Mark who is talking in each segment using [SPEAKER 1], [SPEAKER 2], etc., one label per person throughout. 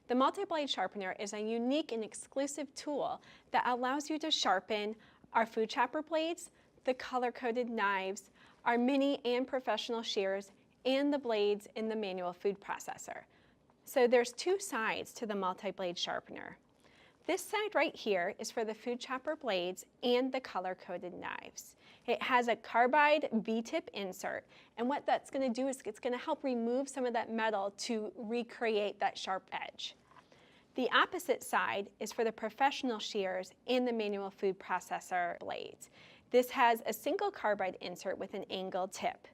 [SPEAKER 1] The multi-blade sharpener is a unique and exclusive tool that allows you to sharpen our food chopper blades, the color-coded knives, our mini and professional shears, and the blades in the manual food processor. So there's two sides to the multi-blade sharpener. This side right here is for the food chopper blades and the color-coded knives. It has a carbide V-tip insert, and what that's going to do is it's going to help remove some of that metal to recreate that sharp edge. The opposite side is for the professional shears and the manual food processor blades. This has a single carbide insert with an angled tip.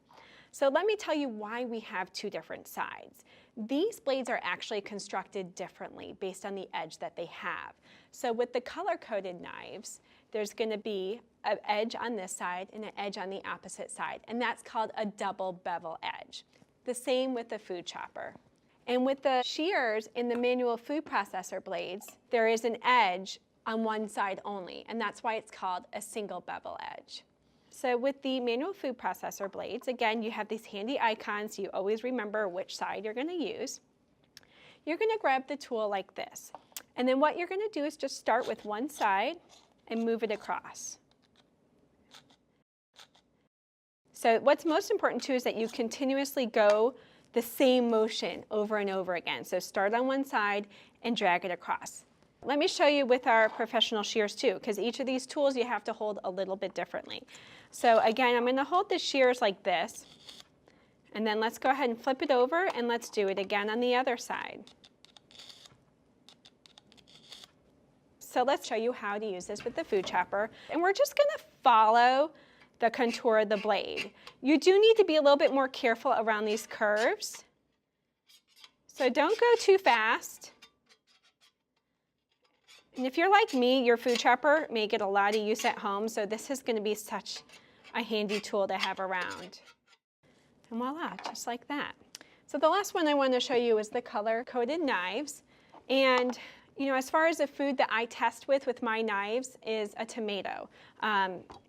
[SPEAKER 1] So let me tell you why we have two different sides. These blades are actually constructed differently based on the edge that they have. So with the color-coded knives, there's going to be an edge on this side and an edge on the opposite side, and that's called a double bevel edge. The same with the food chopper. And with the shears in the manual food processor blades, there is an edge on one side only, and that's why it's called a single bevel edge. So with the manual food processor blades, again, you have these handy icons so you always remember which side you're going to use. You're going to grab the tool like this. And then what you're going to do is just start with one side and move it across. So what's most important too is that you continuously go the same motion over and over again. So start on one side and drag it across. Let me show you with our professional shears too, because each of these tools you have to hold a little bit differently. So again, I'm going to hold the shears like this, and then let's go ahead and flip it over, and let's do it again on the other side. So let's show you how to use this with the food chopper, and we're just going to follow the contour of the blade. You do need to be a little bit more careful around these curves, so don't go too fast. And if you're like me, your food chopper may get a lot of use at home, so this is going to be such a handy tool to have around. And voila, just like that. So the last one I want to show you is the color-coded knives. And you know, as far as the food that I test with my knives is a tomato.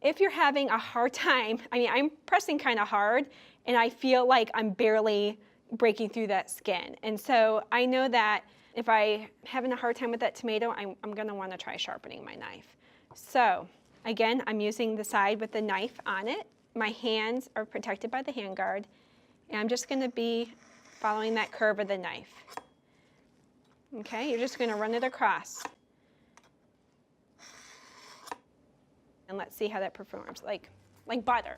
[SPEAKER 1] If you're having a hard time, I mean, I'm pressing kind of hard, and I feel like I'm barely breaking through that skin. And so I know that if I'm having a hard time with that tomato, I'm going to want to try sharpening my knife. So again, I'm using the side with the knife on it. My hands are protected by the handguard, and I'm just going to be following that curve of the knife. Okay, you're just going to run it across. And let's see how that performs, like butter.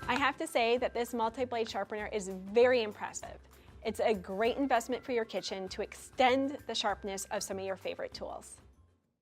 [SPEAKER 1] I have to say that this multi-blade sharpener is very impressive. It's a great investment for your kitchen to extend the sharpness of some of your favorite tools.